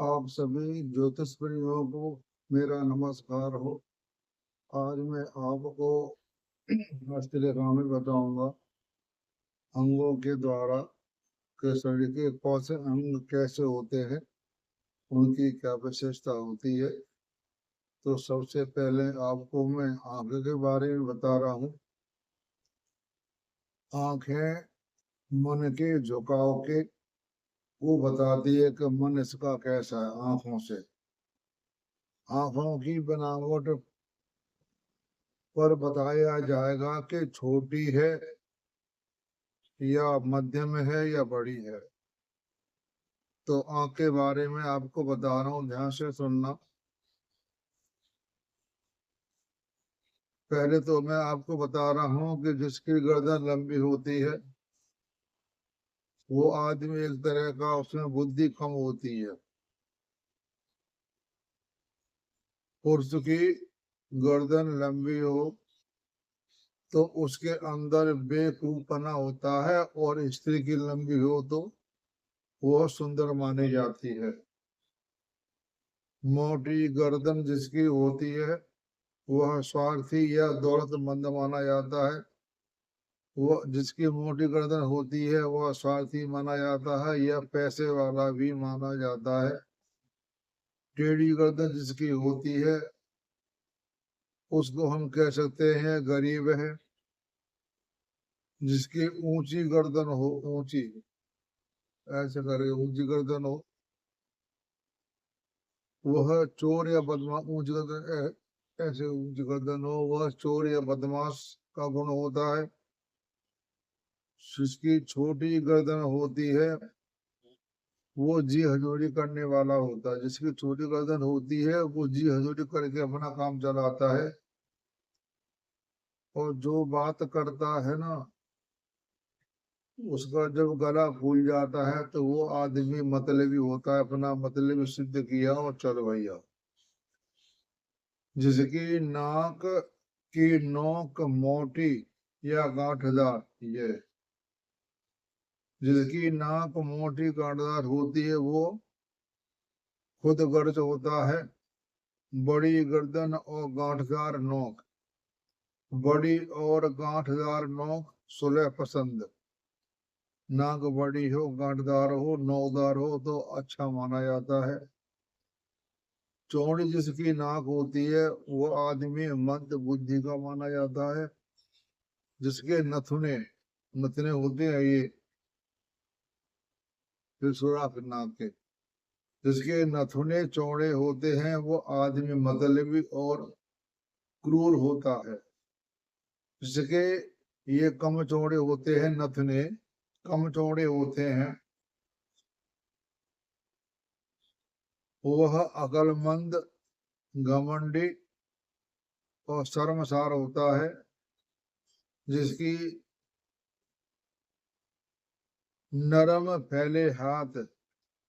आप सभी ज्योतिष प्रेमियों को मेरा नमस्कार हो। आज मैं आपको अष्टरेखा में बताऊंगा अंगों के द्वारा के शरीर के कौन से अंग कैसे होते हैं, उनकी क्या विशेषता होती है। तो सबसे पहले आपको मैं आंख के बारे में बता रहा हूँ। आंखें मन के झुकाव के वो बताती है कि मन इसका कैसा है। आंखों से आंखों की बनावट पर बताया जाएगा कि छोटी है या मध्यम है या बड़ी है। तो आंख के बारे में आपको बता रहा हूँ, ध्यान से सुनना। पहले तो मैं आपको बता रहा हूँ कि जिसकी गर्दन लंबी होती है वो आदमी एक तरह का, उसमें बुद्धि कम होती है। पुरुष की गर्दन लंबी हो तो उसके अंदर बेवकूफपना होता है, और स्त्री की लंबी हो तो वह सुंदर मानी जाती है। मोटी गर्दन जिसकी होती है वह स्वार्थी या दौलतमंद माना जाता है। वह जिसकी मोटी गर्दन होती है वह स्वार्थी माना जाता है या पैसे वाला भी माना जाता है। टेढ़ी गर्दन जिसकी होती है उसको हम कह सकते हैं गरीब है। जिसकी ऊंची गर्दन हो, ऊंची ऐसे करके ऊंची गर्दन हो, वह चोर या बदमाश। ऊंची गर्दन ऐसे ऊंची गर्दन हो, वह चोर या बदमाश का गुण होता है। जिसकी छोटी गर्दन होती है वो जी हजूरी करने वाला होता है। जिसकी छोटी गर्दन होती है वो जी हजूरी करके अपना काम चलाता है। और जो बात करता है ना, उसका जब गला फूल जाता है तो वो आदमी मतलबी होता है, अपना मतलब सिद्ध किया और चल भैया। जिसकी नाक की नोक मोटी या गांठदार, ये जिसकी नाक मोटी गांठदार होती है वो खुद गर्ज होता है। बड़ी गर्दन और गांठदार नोक, बड़ी और गांठदार नोक सुलह पसंद। नाक बड़ी हो, गांठदार हो, नोकदार हो तो अच्छा माना जाता है। चौड़ी जिसकी नाक होती है वो आदमी मंद बुद्धि का माना जाता है। जिसके नथुने नथुने होते हैं, ये फिर सुराख नाक के, जिसके नथुने चौड़े होते हैं वो आदमी मतलबी और क्रूर होता है। जिसके ये कम चौड़े होते हैं, नथुने कम चौड़े होते हैं, वह अक्लमंद, घमंडी और शर्मसार होता है। जिसकी नरम फैले हाथ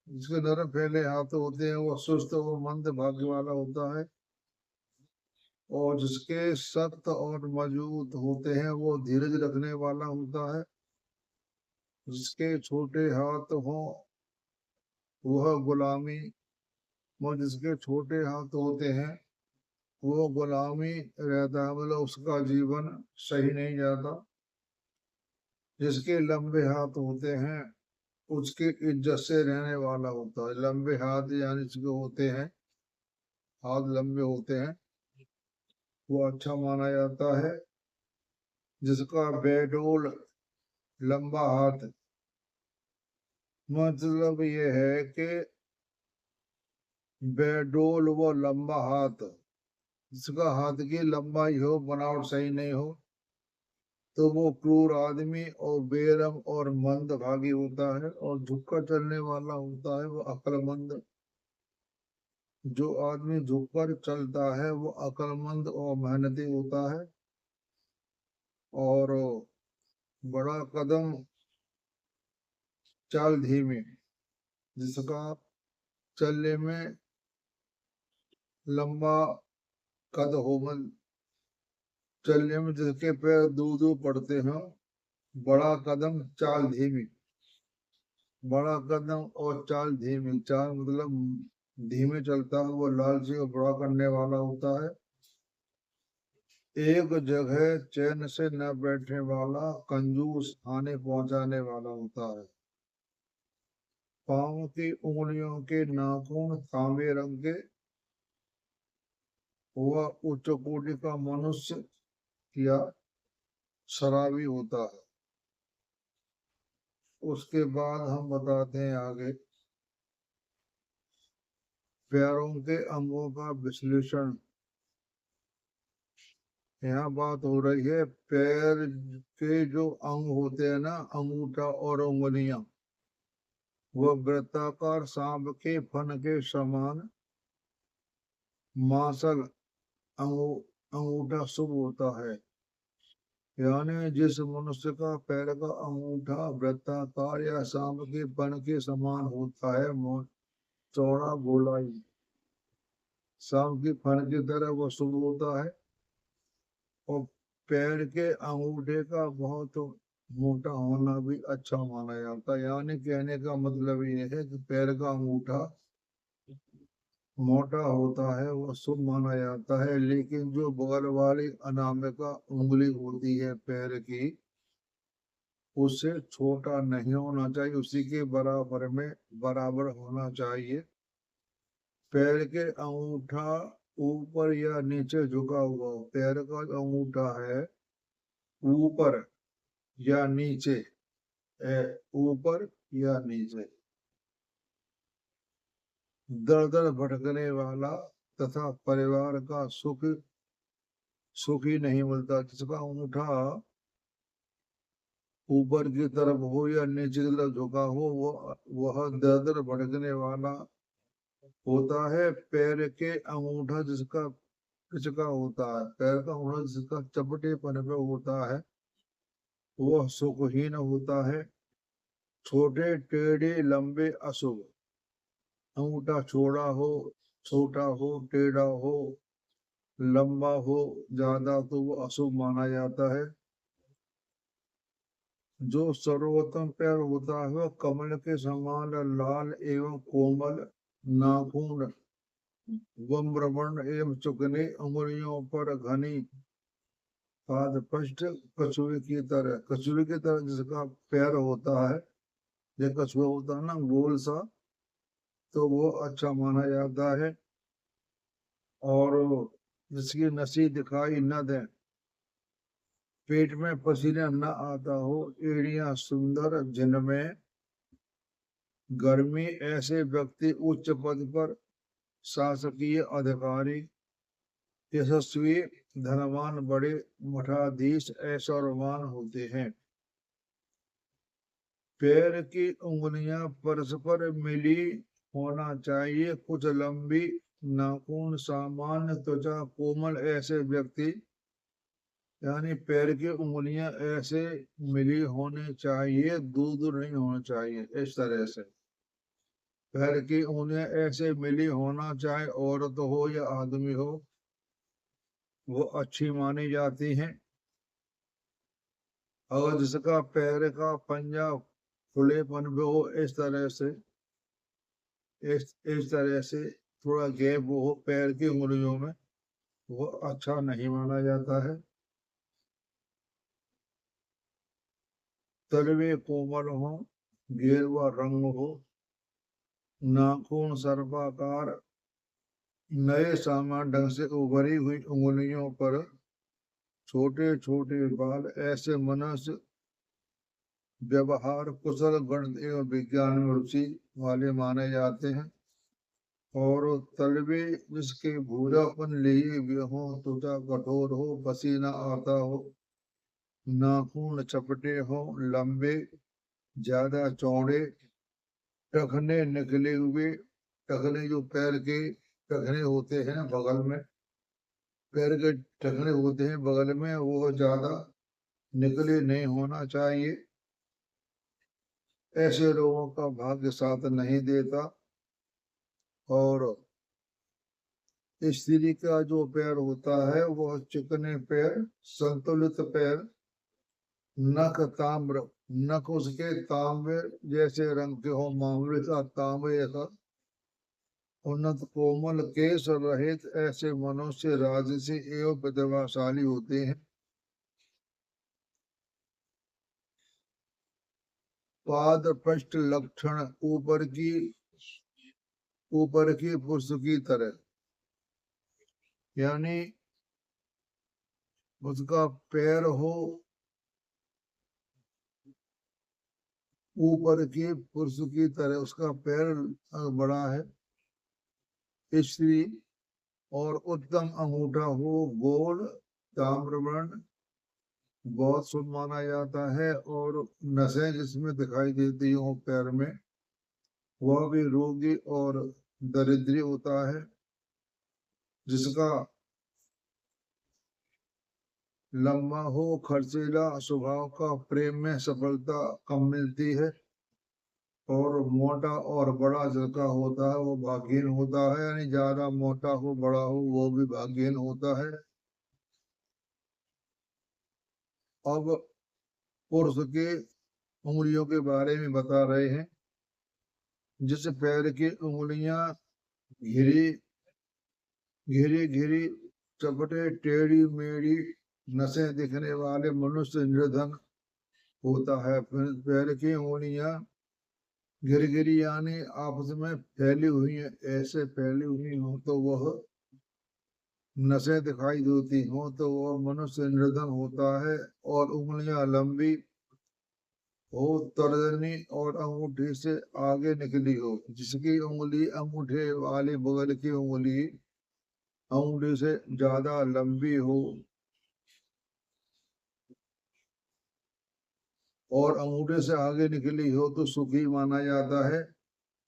जिसके नरम फैले हाथ होते हैं वो सुस्त और मंद भाग्य वाला होता है। और जिसके सख्त और मजबूत होते हैं वो धीरज रखने वाला होता है। जिसके छोटे हाथ हो वह गुलामी वो जिसके छोटे हाथ होते हैं वो गुलामी रहता है, मतलब उसका जीवन सही नहीं जाता। जिसके लंबे हाथ होते हैं उसकी इज्जत से रहने वाला होता है। लंबे हाथ यानी जिसके होते हैं, हाथ लंबे होते हैं, वो अच्छा माना जाता है। जिसका बेडोल लंबा हाथ, मतलब ये है कि बेडोल वो लंबा हाथ, जिसका हाथ की लंबाई हो, बनावट सही नहीं हो तो वो क्रूर आदमी और बेरम और मंद भागी होता है। और झुककर चलने वाला होता है वो अक्लमंद। जो आदमी झुककर चलता है वो अक्लमंद और मेहनती होता है। और बड़ा कदम चाल धीमी, जिसका चलने में लंबा कद हो, चलने में जिसके पैर दूर दूर पड़ते हैं। बड़ा कदम चाल धीमी, बड़ा कदम और चाल धीमी। चाल मतलब धीमे चलता है, वो लालची को बुरा करने वाला होता है। एक जगह चैन से न बैठने वाला कंजूस हानि पहुंचाने वाला होता है। पांव की उंगलियों के नाखून तांबे रंग के, वह उच्च कोटि का मनुष्य या शराबी होता है। उसके बाद हम बताते हैं आगे, पैरों के अंगों का विश्लेषण। यहाँ बात हो रही है पैर के जो अंग होते हैं ना, अंगूठा और उंगलियां, वह वृत्ताकार सांप के फन के समान मांसल अंगूठा शुभ होता है। यानी जिस मनुष्य का पैर का अंगूठा वृत्ताकार या सांप के फन के समान होता है, चौड़ा गोलाई सांप की फन की तरह वह शुभ होता है। और पैर के अंगूठे का बहुत मोटा होना भी अच्छा माना जाता है। यानी कहने का मतलब ये है कि पैर का अंगूठा मोटा होता है वो शुभ माना जाता है, लेकिन जो बगल वाली अनामिका उंगली होती है पैर की, उससे छोटा नहीं होना चाहिए, उसी के बराबर होना चाहिए। पैर के अंगूठा ऊपर या नीचे झुका हुआ हो, पैर का अंगूठा है ऊपर या नीचे, ऊपर या नीचे, दर दर भटकने वाला तथा परिवार का सुख ही नहीं मिलता। जिसका अंगूठा ऊपर की तरफ हो या नीचे की तरफ झुका हो, वह दर दर भटकने वाला होता है। पैर के अंगूठा जिसका पिचका होता है, पैर का अंगूठा जिसका चपटेपन पे होता है, वह सुखहीन होता है। छोटे टेढ़े लंबे अशुभ, अंगूठा छोटा हो, टेढ़ा हो, लंबा हो ज्यादा, तो वो अशुभ माना जाता है। जो सर्वोत्तम पैर होता है वह कमल के समान लाल एवं कोमल, नाखून वम्रवर्ण एवं चुकने, उंगलियों पर घनी पादपष्ट, कछुए की तरह जिसका पैर होता है, जो कछुआ होता है ना गोल सा, तो वो अच्छा माना जाता है। और जिसकी नसी दिखाई न दे, पेट में पसीना न आता हो, एड़ियां सुंदर जिनमें गर्मी, ऐसे व्यक्ति उच्च पद पर शासकीय अधिकारी, यशस्वी, धनवान, बड़े मठाधीश, ऐश्वर्यवान होते हैं। पैर की उंगलियां परस्पर मिली होना चाहिए, कुछ लंबी, नाखून सामान्य, त्वचा कोमल, ऐसे व्यक्ति, यानी पैर की उंगलियां ऐसे मिली होनी चाहिए, दूर दूर नहीं होना चाहिए, इस तरह से पैर की उंगलियां ऐसे मिली होना चाहे, औरत हो या आदमी हो, वो अच्छी मानी जाती हैं। अगर जिसका पैर का पंजा खुलेपन पे हो, इस तरह से थोड़ा गैप हो पैर की उंगलियों में, वो अच्छा नहीं माना जाता है। तलवे कोमल हो, गेरुआ रंग हो, नाखून सर्पाकार, नए सामान ढंग से उभरी हुई उंगलियों पर छोटे छोटे बाल, ऐसे मनुष्य व्यवहार कुशल, गणित एवं विज्ञान में रुचि वाले माने जाते हैं। और तलवे जिसके भूरापन लिए हुए हो, त्वचा कठोर हो, पसीना आता हो, नाखून चपटे हो, लंबे, ज्यादा चौड़े, टखने निकले हुए, टखने जो पैर के टखने होते हैं बगल में, पैर के टखने होते हैं बगल में, वो ज्यादा निकले नहीं होना चाहिए। ऐसे लोगों का भाग्य साथ नहीं देता। और स्त्री का जो पैर होता है वह चिकने पैर, संतुलित पैर, नख ताम्र, नख उसके तांबे जैसे रंग के हो, मामूली सा तांबे जैसा उन्नत कोमल केश रहित ऐसे मनुष्य राजसी एवं प्रतिभाशाली होते हैं। पाद पृष्ठ लक्षण ऊपर की पुष्प की तरह, यानी उसका पैर हो ऊपर की पुरुष की तरह, उसका पैर बड़ा है स्त्री, और उत्तम अंगूठा हो गोल ताम्रवर्ण, बहुत शुभ माना जाता है। और नसें जिसमें दिखाई देती हो पैर में, वह भी रोगी और दरिद्री होता है। जिसका लंबा हो खर्चीला स्वभाव का, प्रेम में सफलता कम मिलती है। और मोटा और बड़ा जिसका होता है वो भाग्यहीन होता है, यानी ज्यादा मोटा हो बड़ा हो वो भी भाग्यहीन होता है। अब पुरुष के उंगलियों के बारे में बता रहे हैं। जिस पैर की उंगलियां घिरी घिरी घिरी चपटे टेढ़ी मेढ़ी नसें दिखने वाले मनुष्य निर्धन होता है। पैर की उंगलियां गिरगिरी यानी आपस में फैली हुई है, ऐसे फैली हुई हो तो वह नसें दिखाई देती हो तो वह मनुष्य निर्धन होता है। और उंगलियां लंबी हो, तर्जनी और अंगूठी से आगे निकली हो। जिसकी उंगली अंगूठे वाली बगल की उंगली अंगूठी से ज्यादा लंबी हो और अंगूठे से आगे निकली हो तो सुखी माना जाता है।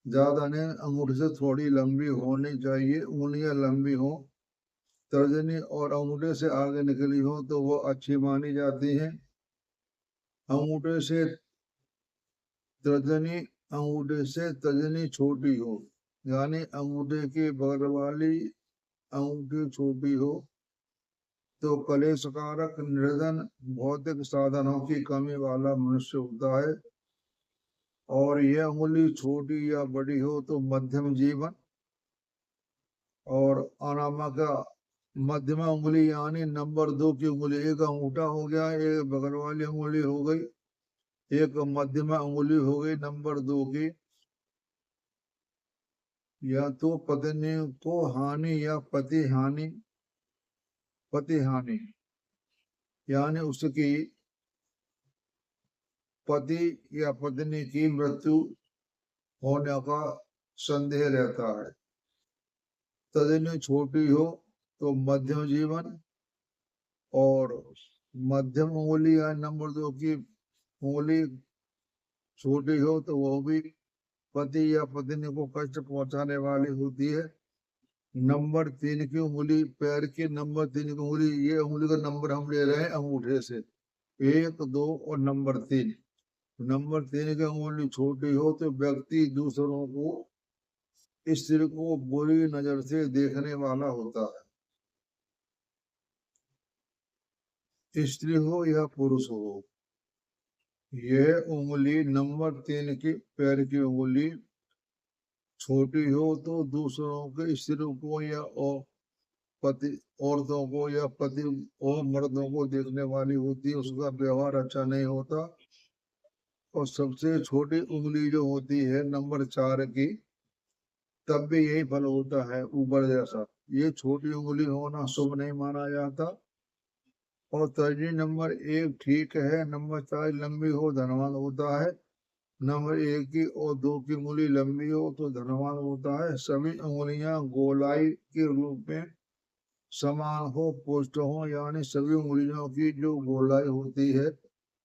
ज्यादा नहीं, अंगूठे से थोड़ी लंबी होनी चाहिए, उंगलियां लंबी हो, तर्जनी और अंगूठे से आगे निकली हो तो वो अच्छी मानी जाती है। अंगूठे से तर्जनी अंगूठे से तर्जनी छोटी हो, यानी अंगूठे की बगल वाली अंगूठी छोटी हो तो कलेशकारक निर्धन भौतिक साधनों की कमी वाला मनुष्य होता है। और यह उंगली छोटी या बड़ी हो तो मध्यम जीवन। और अनामा का मध्यमा उंगली यानी नंबर 2 की उंगली, एक अंगूठा हो गया, एक बगल वाली उंगली हो गई, एक मध्यमा उंगली हो गई नंबर 2 की। या तो पत्नी को हानि या पति हानि, यानी उसकी पति या पत्नी की मृत्यु होने का संदेह रहता है। तर्जनी छोटी हो तो मध्यम जीवन। और मध्यम उंगली या नंबर 2 की उंगली छोटी हो तो वो भी पति या पत्नी को कष्ट पहुंचाने वाली होती है। नंबर 3 की उंगली, पैर की नंबर 3 की उंगली, ये उंगली का नंबर हम ले रहे हैं अंगूठे से, 1 2 और नंबर 3। नंबर 3 की उंगली छोटी हो तो व्यक्ति दूसरों को, स्त्री को बुरी नजर से देखने वाला होता है, स्त्री हो या पुरुष हो। यह उंगली नंबर 3 की पैर की उंगली छोटी हो तो दूसरों के, स्त्रियों को या पति, औरतों को या पति और मर्दों को देखने वाली होती है, उसका व्यवहार अच्छा नहीं होता। और सबसे छोटी उंगली जो होती है नंबर 4 की, तब भी यही फल होता है ऊपर जैसा। ये छोटी उंगली होना शुभ नहीं माना जाता। और तरजीह नंबर 1 ठीक है, नंबर 4 लंबी हो धनवान होता है। नंबर 1 की और 2 की उंगली लंबी हो तो धनवान होता है। सभी उंगलियां गोलाई के रूप में समान हो, पुष्ट हो, यानी सभी उंगलियों की जो गोलाई होती है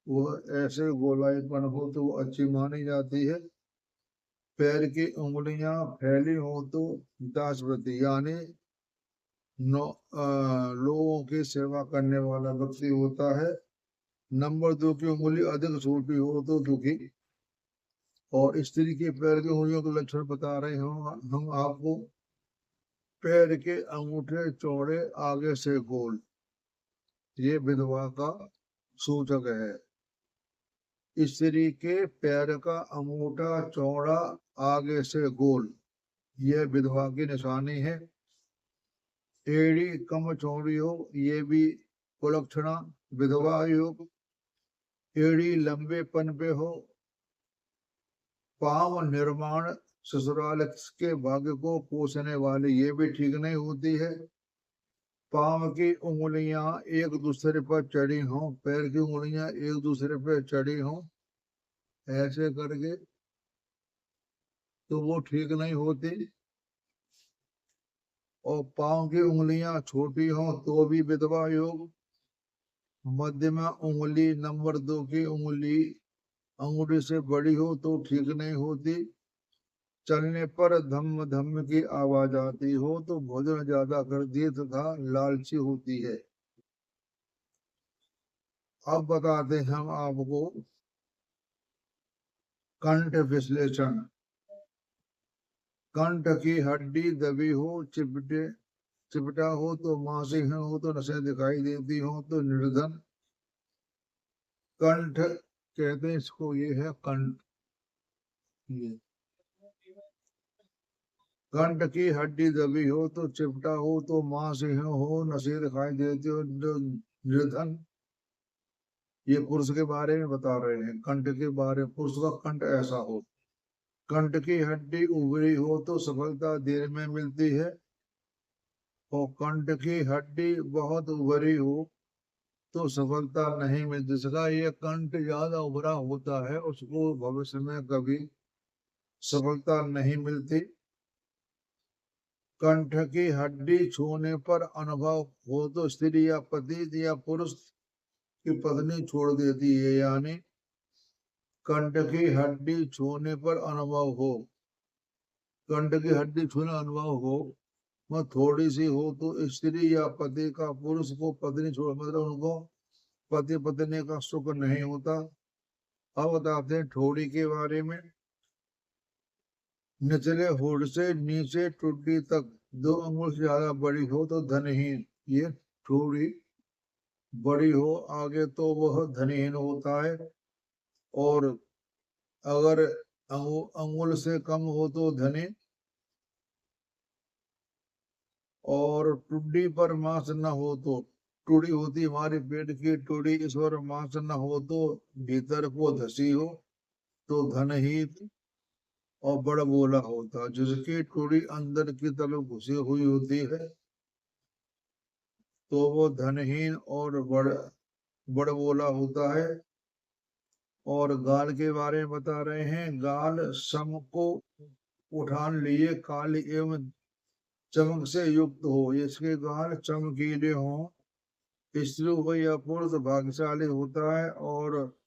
वह ऐसे गोलाईपन हो तो वो अच्छी मानी जाती है। पैर की उंगलियां फैली हो तो दासवृत्ति, यानी लोगों की सेवा करने वाला व्यक्ति होता है। नंबर 2 की उंगली अधिक छोटी हो तो दुखी। और स्त्री के पैर की उंगलियों के लक्षण बता रहे हम आपको। पैर के अंगूठे चौड़े, आगे से गोल, ये विधवा का सूचक है। स्त्री के पैर का अंगूठा चौड़ा, आगे से गोल, यह विधवा की निशानी है। एड़ी कम चौड़ी हो, ये भी कुलक्षणा विधवा योग। एड़ी लंबे पन पे हो, पाव निर्माण ससुराल के भाग्य को पोषने वाली, ये भी ठीक नहीं होती है। पांव की उंगलियां एक दूसरे पर चढ़ी हों, पैर की उंगलियां एक दूसरे पर चढ़ी हों, ऐसे करके तो वो ठीक नहीं होती। और पांव की उंगलियां छोटी हों तो भी विधवा योग। मध्यमा उंगली नंबर 2 की अंगूठी से बड़ी हो तो ठीक नहीं होती। चलने पर धम्म धम्म की आवाज आती हो तो भोजन ज्यादा कर दिए तथा लालची होती है। अब बताते हैं हम आपको कंठ विश्लेषण। कंठ की हड्डी दबी हो, चिपटा हो तो मांसहीन हो तो नसें दिखाई देती हो तो निर्धन। कंठ कहते हैं इसको, ये है कंठ। ये कंठ की हड्डी दबी हो तो चिपटा हो तो मांसहीन हो, नसें दिखाई देती हो निर्धन। ये पुरुष के बारे में बता रहे हैं, कंठ के बारे में। पुरुष का कंठ ऐसा हो। कंठ की हड्डी उभरी हो तो सफलता देर में मिलती है। और कंठ की हड्डी बहुत उभरी हो तो सफलता नहीं मिलती। जिसका ये कंठ ज्यादा उभरा होता है उसको भविष्य में कभी सफलता नहीं मिलती। कंठ की हड्डी छूने पर अनुभव हो तो स्त्री या पति या पुरुष की पत्नी छोड़ देती है। यानी कंठ की हड्डी छूने पर अनुभव हो, कंठ की हड्डी छूने अनुभव हो, वह थोड़ी सी हो तो स्त्री या पति का पुरुष को पत्नी छोड़, मतलब उनको पति पत्नी का सुख नहीं होता। अब बताते हैं ठोड़ी के बारे में। निचले होठ से नीचे टुड्डी तक 2 अंगुल से ज्यादा बड़ी हो तो धनहीन। ये ठोड़ी बड़ी हो आगे तो वह धनहीन होता है। और अगर अंगुल से कम हो तो धनी। और टुड्डी पर मांस न हो तो, टुड़ी होती हमारे पेट की टुड़ी, इस पर मांस न हो तो भीतर को धसी हो तो धनहीन और बड़ बोला होता। जिसकी टुड़ी अंदर की तरफ घुसी हुई होती है तो वो धनहीन और बड़ बोला होता है। और गाल के बारे में बता रहे हैं। गाल सम को उठान लिए काली एवं चमक से युक्त हो। इसके गाल चमकीले हों, स्त्री हो या पुरुष भाग्यशाली होता है। और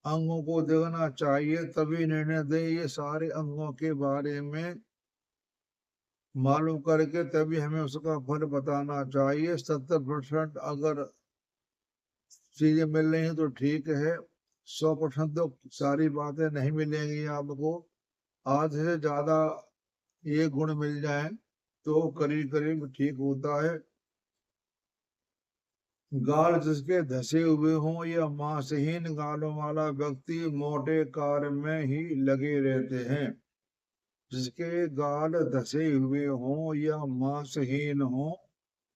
अंगों को देखना चाहिए तभी निर्णय दे। ये सारे अंगों के बारे में मालूम करके तभी हमें उसका फल बताना चाहिए। 70% अगर चीजें मिल रही हैं तो ठीक है, 100% तो सारी बातें नहीं मिलेंगी आपको। आधे से ज्यादा ये गुण मिल जाए तो करीब करीब ठीक होता है। गाल जिसके धसे हुए हों या मांसहीन गालों वाला व्यक्ति मोटे कार्य में ही लगे रहते हैं। जिसके गाल धसे हुए हों या मांसहीन हों,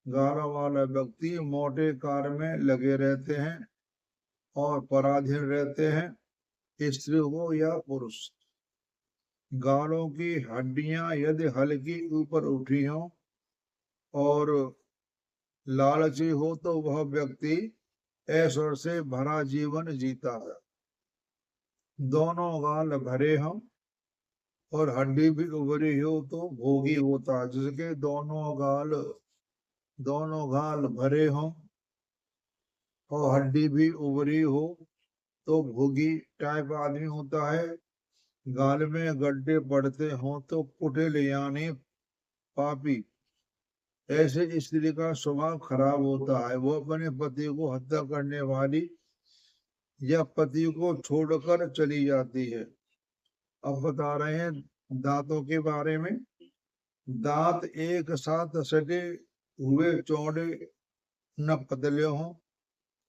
गालों वाला व्यक्ति मोटे कार्य में लगे रहते हैं और पराधीन रहते हैं, स्त्री हो या पुरुष। गालों की हड्डियां यदि हल्की ऊपर उठी हों और लालची हो तो वह व्यक्ति ऐश्वर्य से भरा जीवन जीता है। दोनों गाल भरे हों और हड्डी भी उभरी हो तो भोगी होता है। जिसके दोनों गाल भरे हों और हड्डी भी उभरी हो तो भोगी टाइप आदमी होता है। गाल में गड्ढे पड़ते हों तो कुटिल यानी पापी। ऐसे स्त्री का स्वभाव खराब होता है, वो अपने पति को हत्या करने वाली या पति को छोड़कर चली जाती है। अब बता रहे हैं दांतों के बारे में। दांत एक साथ सटे हुए चौड़े न पतले हों।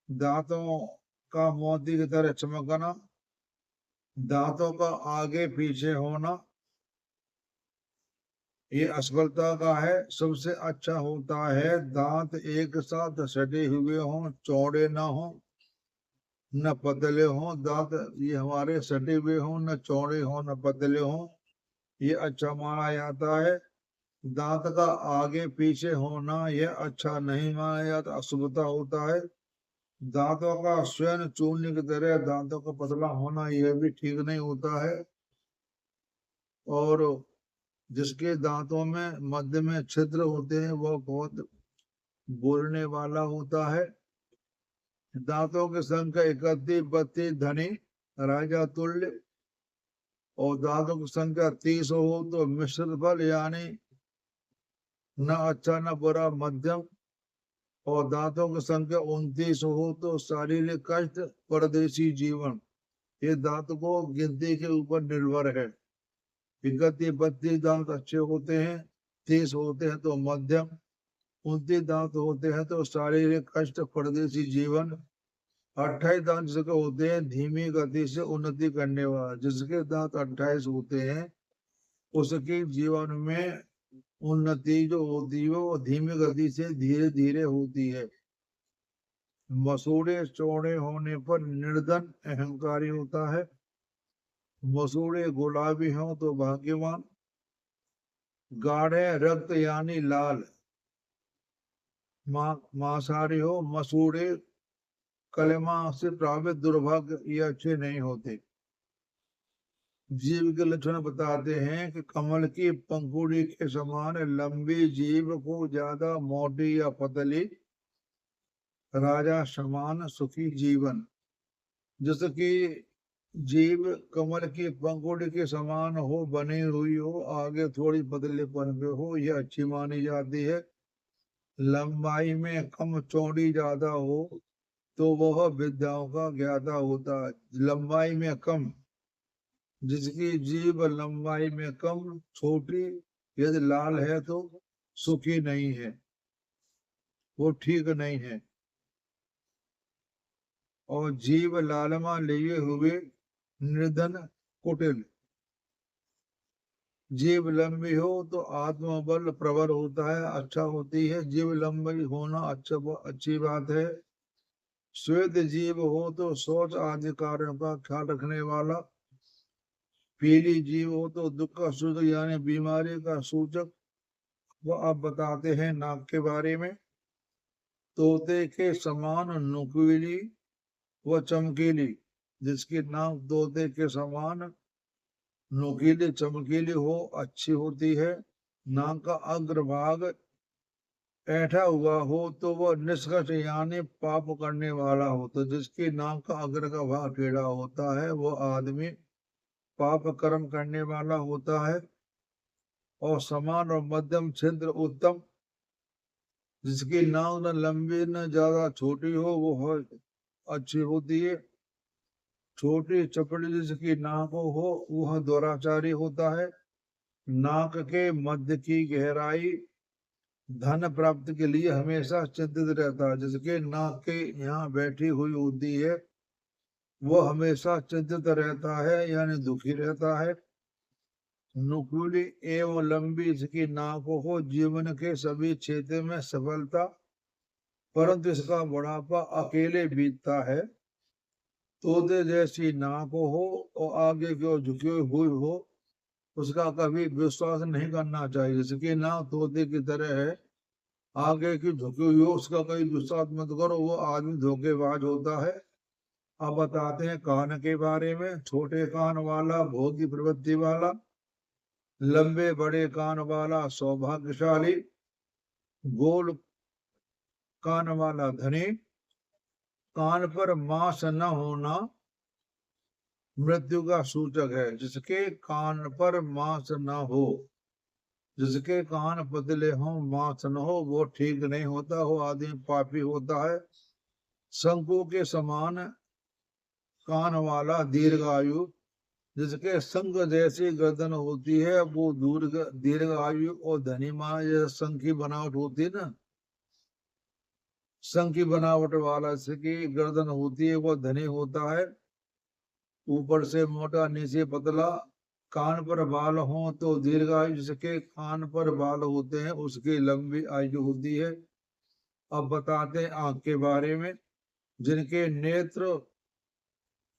दांतों का मोती की तरह चमकना। दांतों का आगे पीछे होना। ये असफलता का है। सबसे अच्छा होता है दांत एक साथ सटे हुए हों, चौड़े ना हो न पतले हों। दांत ये हमारे सटे हुए हों, न चौड़े हों न पतले हों, ये अच्छा माना जाता है। दांत का आगे पीछे होना यह अच्छा नहीं माना जाता, अशुभता होता है। दांतों का स्वयं चूर्ण की तरह दांतों का पतला होना यह भी ठीक नहीं होता है। और जिसके दांतों में मध्य में छिद्र होते हैं वह बहुत बोलने वाला होता है। दांतों की संख्या 31 32 धनी राजा तुल्य, और दांतों की संख्या 30 हो तो मिश्र फल यानी न अच्छा न बुरा मध्यम, और दांतों की संख्या 29 हो तो शारीरिक कष्ट परदेशी जीवन। ये दांत को गिनती के ऊपर निर्भर है। 31 32 दांत अच्छे होते हैं, 30 होते हैं तो मध्यम, 29 दांत होते हैं तो शारीरिक कष्ट परदेशी जीवन, 28 दांत जिसके होते हैं धीमी गति से उन्नति करने वाला। जिसके दांत 28 होते हैं उसके जीवन में उन्नति जो होती है वो धीमी गति से धीरे धीरे होती है। मसूड़े चौड़े होने पर निर्धन अहंकारी होता है। मसूड़े गुलाबी हो तो भाग्यवान। गाढ़े रक्त यानी लाल मांसाहारी हो। मसूड़े कलेमा से प्राप्त दुर्भाग्य ये अच्छे नहीं होते। जीव के लक्षण बताते हैं कि कमल की पंखुड़ी के समान लंबी जीव को ज्यादा मोटी या पतली, राजा समान सुखी जीवन। जिसकी जीव कमल की पंखुड़ी के समान हो, बनी हुई हो, आगे थोड़ी पतलेपन पे हो, यह अच्छी मानी जाती है। लंबाई में कम चौड़ी ज्यादा हो तो वह विद्याओं का ज्ञाता होता है। लंबाई में कम, जिसकी जीभ लंबाई में कम छोटी यदि लाल है तो सुखी नहीं है, वो ठीक नहीं है। और जीव लालमा लिए हुए निर्धन कुटिल। जीभ लंबी हो तो आत्मबल प्रबल होता है, अच्छा होती है। जीभ लंबी होना अच्छी बात है। श्वेत जीव हो तो शौच आदि कार्यों का ख्याल रखने वाला। पीली जीव हो तो दुख का सूचक यानी बीमारी का सूचक। वह अब बताते हैं नाक के बारे में। तोते के समान नुकीली व चमकीली। जिसकी नाक तोते के समान नुकीली चमकीली हो अच्छी होती है। नाक का अग्रभाग ऐठा हुआ हो तो वह निष्कर्ष यानी पाप करने वाला हो। तो जिसकी नाक का अग्र का भाग टेढ़ा होता है वो आदमी पाप कर्म करने वाला होता है। और समान और मध्यम छिद्र उत्तम। जिसकी नाक न लंबी न ज्यादा छोटी हो वो अच्छी होती है। छोटी चपड़ी जिसकी नाक हो वह दुराचारी होता है। नाक के मध्य की गहराई धन प्राप्ति के लिए हमेशा चिंतित रहता है। जिसके नाक के यहाँ बैठी हुई होती है वो हमेशा चिंतित रहता है यानी दुखी रहता है। नुकीली एवं लंबी इसकी नाक हो जीवन के सभी क्षेत्र में सफलता, परंतु इसका बुढ़ापा अकेले बीतता है। तोते जैसी नाक हो और आगे की ओर झुकी हुई हो उसका कभी विश्वास नहीं करना चाहिए। जिसकी नाक तोते की तरह है आगे की झुकी हुई हो उसका कभी विश्वास मत करो, वो आदमी धोखेबाज होता है। अब बताते हैं कान के बारे में। छोटे कान वाला भोगी प्रवृत्ति वाला, लंबे बड़े कान वाला सौभाग्यशाली, गोल कान वाला धनी। कान पर मांस न होना मृत्यु का सूचक है। जिसके कान पर मांस न हो, जिसके कान पतले हो मांस न हो वो ठीक नहीं होता, वो आदमी पापी होता है। शंकु के समान कान वाला दीर्घायु। जिसके संग जैसी गर्दन होती है वो दीर्घायु और धनी माना। जैसे संघ की बनावट होती है ना, संघ की बनावट वाला की गर्दन होती है वो धनी होता है। ऊपर से मोटा नीचे पतला, कान पर बाल हो तो दीर्घायु, जिसके कान पर बाल होते हैं उसकी लंबी आयु होती है। अब बताते हैं आंख के बारे में। जिनके नेत्र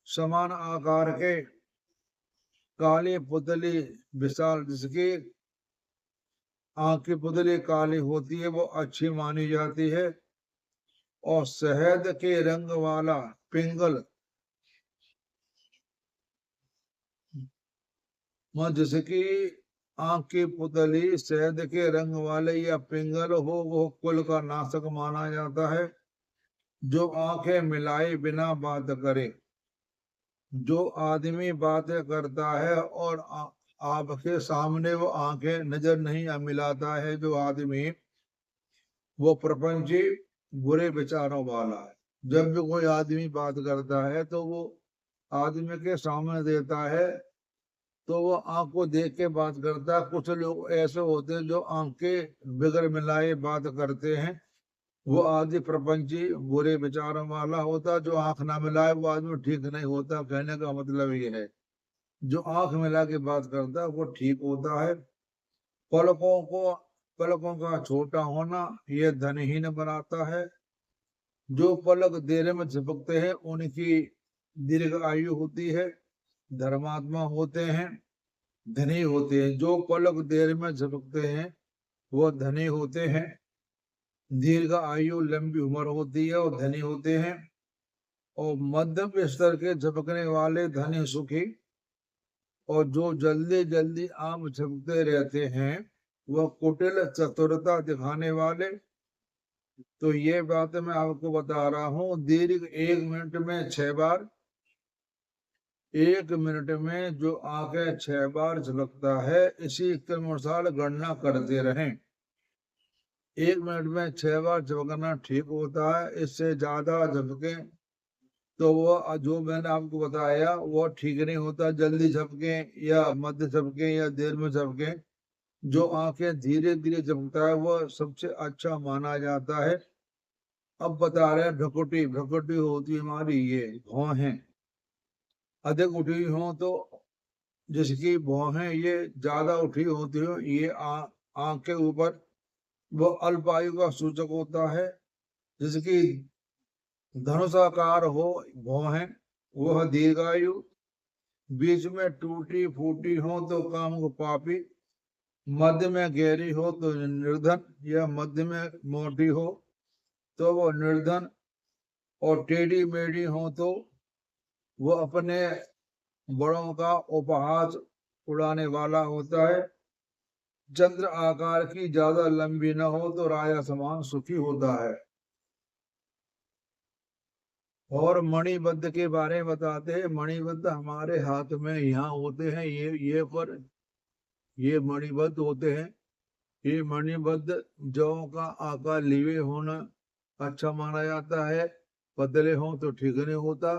समान आकार के, काली पुतली विशाल, जिसकी आंख की पुतली काली होती है वो अच्छी मानी जाती है। और शहद के रंग वाला पिंगल, जिसकी आंख की पुतली शहद के रंग वाले या पिंगल हो, वो कुल का नाशक माना जाता है। जो आंखें मिलाए बिना बात करे, जो आदमी बातें करता है और आपके सामने वो आंखें नजर नहीं मिलाता है जो आदमी, वो प्रपंची बुरे विचारों वाला है। जब भी कोई आदमी बात करता है तो वो आदमी के सामने देता है तो वो आंख को देख के बात करता है। कुछ लोग ऐसे होते हैं जो आंखें बगैर मिलाए बात करते हैं, वो आदि प्रपंची बुरे विचारों वाला होता। जो आंख ना मिलाए वो आदमी ठीक नहीं होता। कहने का मतलब ये है, जो आंख मिला के बात करता है वो ठीक होता है। पलकों का छोटा होना ये धनहीन बनाता है। जो पलक देर में झपकते हैं उनकी दीर्घ आयु होती है, धर्मात्मा होते हैं, धनी होते हैं। जो पलक देर में झपकते हैं वो धनी होते हैं, दीर्घ आयु लंबी उम्र होती है और धनी होते हैं। और मध्यम स्तर के झपकने वाले धनी सुखी, और जो जल्दी जल्दी आम झपकते रहते हैं वह कुटिल चतुरता दिखाने वाले। तो ये बात मैं आपको बता रहा हूँ। दीर्घ 1 मिनट में 6 बार, 1 मिनट में जो आंखें 6 बार झपकता है, इसी के अनुसार गणना करते रहें। 1 मिनट में 6 बार झपकना ठीक होता है। इससे ज्यादा झपके तो वो जो मैंने आपको बताया वो ठीक नहीं होता। जल्दी झपके या मध्य झपके या देर में झपके, जो आंखें धीरे धीरे झपकता है वो सबसे अच्छा माना जाता है। अब बता रहे हैं भ्रुकुटी। भ्रुकुटी होती है हमारी ये भौहें, अधिक उठी हुई हो तो, जिसकी भौहें ये ज्यादा उठी होती हो, ये आंख के ऊपर, वो अल्पायु का सूचक होता है। जिसकी धनुषाकार हो भौहें, वह दीर्घायु। बीच में टूटी फूटी हो तो काम को पापी, मध्य में गहरी हो तो निर्धन, या मध्य में मोटी हो तो वो निर्धन, और टेढ़ी मेढ़ी हो तो वो अपने बड़ों का उपहास उड़ाने वाला होता है। चंद्र आकार की ज्यादा लंबी न हो तो राजा समान सुखी होता है। और मणिबद्ध के बारे में बताते हैं। मणिबद्ध हमारे हाथ में यहाँ होते हैं, ये मणिबद्ध होते हैं। ये मणिबद्ध जौ का आकार लीवे होना अच्छा माना जाता है। पतले हो तो ठीक नहीं होता,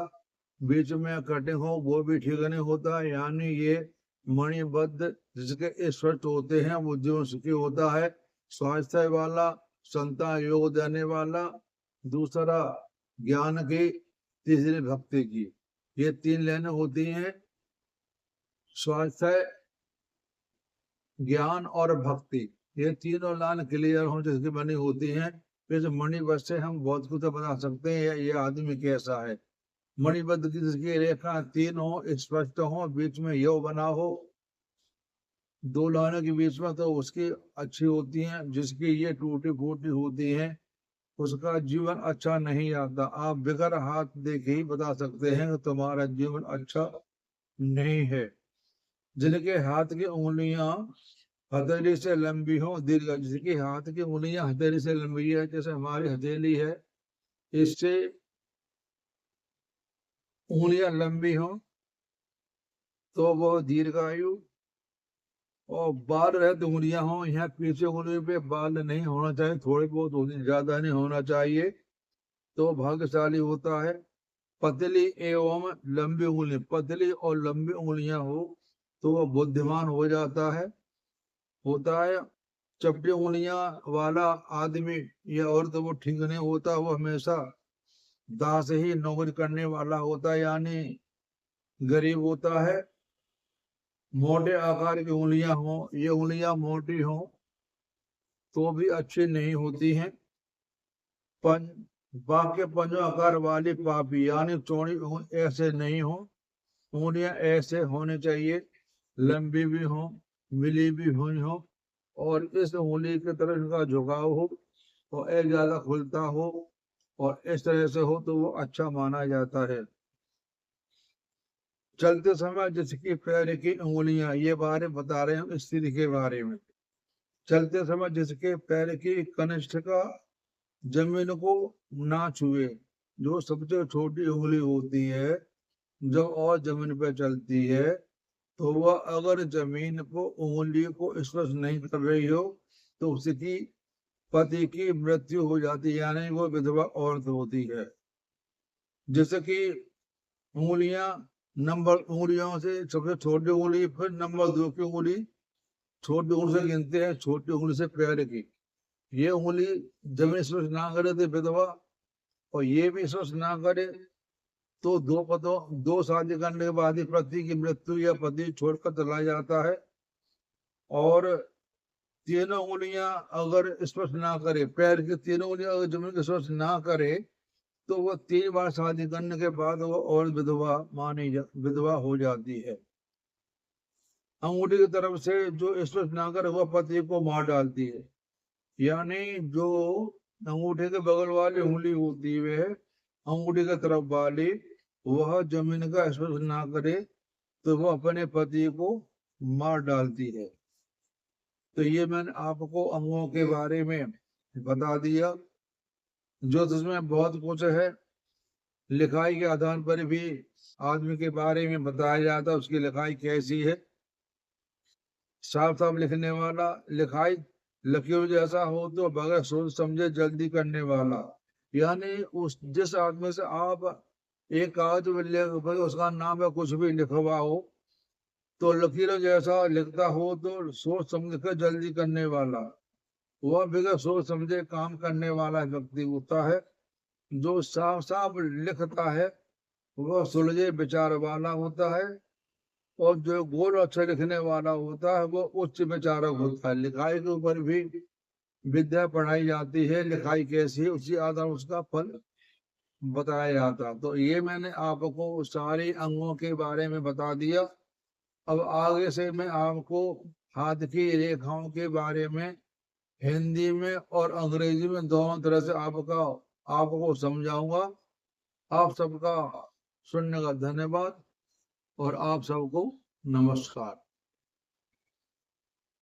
बीच में कटे हो वो भी ठीक नहीं होता। यानी ये मणिबद्ध जिसके स्वस्थ होते हैं वो जीवन सुखी होता है। स्वास्थ्य वाला, संतान योग देने वाला, दूसरा ज्ञान की, तीसरी भक्ति की। ये 3 लेने होती हैं, स्वास्थ्य, ज्ञान और भक्ति। ये तीनों लाइन क्लियर हो जिसकी बनी होती हैं, फिर मणिबद्ध से हम बहुत कुछ बता सकते हैं ये आदमी कैसा है। मणिबद्ध की जिसकी रेखा 3 हो, स्पष्ट हो, बीच में यो बना हो, 2 लाइनों के बीच में, तो उसकी अच्छी होती है। जिसकी ये टूटी फूटी होती है उसका जीवन अच्छा नहीं आता। आप बगैर हाथ देखे ही बता सकते हैं कि तुम्हारा जीवन अच्छा नहीं है। जिनके हाथ की उंगलियां हथेली से लंबी हो, दीर्घ, जिसकी हाथ की उंगलियां हथेली से लंबी है, जैसे हमारी हथेली है, इससे उंगलियां लंबी हो तो वो दीर्घायु। और बाल रहते उंगलियां हो, यहाँ पीछे उंगली पे बाल नहीं होना चाहिए, थोड़े बहुत होने, ज्यादा नहीं होना चाहिए, तो भाग्यशाली होता है। पतली एवं लंबी उंगली, पतली और लंबी उंगलियां हो तो वह बुद्धिमान हो जाता है, होता है। चपटी उंगलियां वाला आदमी या औरत वो ठीक नहीं होता, वो हमेशा दास ही नौकरी करने वाला होता है, यानी गरीब होता है। मोटे आकार की उंगलियां हों, ये उंगलियां मोटी हों तो भी अच्छी नहीं होती हैं। बाकी पंजों आकार वाली पापी यानी चौड़ी ऐसे नहीं हो, उंगलियां ऐसे होनी चाहिए, लंबी भी हो, मिली भी हुई हो, और इस उंगली की तरफ का झुकाव हो और एक ज्यादा खुलता हो और इस तरह से हो तो वो अच्छा माना जाता है। चलते समय जिसकी पैर की उंगलियां, ये बारे बता रहे हैं स्त्री के बारे में। चलते समय जिसके पैर की कनिष्ठिका जमीन को ना छुए, जो सबसे छोटी उंगली होती है, जब और जमीन पे चलती है तो वह अगर जमीन को उंगली को स्पर्श नहीं कर रही हो तो उसकी पति की मृत्यु हो जाती है, यानी वो विधवा औरत होती है। जैसे कि उंगलियों से सबसे छोटी उंगली, फिर नंबर 2 की उंगली, छोटी उंगली से गिनते हैं, छोटी उंगली से पैर की। ये उंगली जमीन स्पर्श ना करे तो विधवा, और ये भी स्पर्श ना करे तो दो शादी करने के बाद ही पति की मृत्यु या पति छोड़कर चला जाता है। और तीनों उंगलियां अगर स्पर्श ना करे, पैर की तीनों उंगलियां अगर जमीन को स्पर्श ना करे तो वो 3 बार शादी करने के बाद वो और विधवा हो जाती है। अंगूठी की तरफ से जो स्पर्श ना करे वह पति को मार डालती है, यानी जो अंगूठे के बगल वाली उंगली होती है, अंगूठी की तरफ वाली, वह जमीन का स्पर्श ना करे तो वह अपने पति को मार डालती है। तो ये मैंने आपको अंगों के बारे में बता दिया। ज्योतिष में बहुत कुछ है, लिखाई के आधार पर भी आदमी के बारे में बताया जाता है, उसकी लिखाई कैसी है। साफ साफ लिखने वाला, लिखाई लकीर जैसा हो तो बगैर सोच समझे जल्दी करने वाला, यानी उस जिस आदमी से आप एक कागज में उसका नाम है कुछ भी लिखवाओ तो लकीरों जैसा लिखता हो तो सोच समझ कर जल्दी करने वाला, वह बगैर सोच समझे काम करने वाला व्यक्ति होता है। जो साफ साफ लिखता है वह सुलझे विचार वाला होता है, और जो गोल अक्षर लिखने वाला होता है वो उच्च विचारक होता है। लिखाई के ऊपर भी विद्या पढ़ाई जाती है, लिखाई कैसी है उसी आधार उसका फल बताया जाता। तो ये मैंने आपको सारे अंगों के बारे में बता दिया। अब आगे से मैं आपको हाथ की रेखाओं के बारे में हिंदी में और अंग्रेजी में दोनों तरह से आपको समझाऊंगा। आप सबका सुनने का धन्यवाद और आप सबको नमस्कार।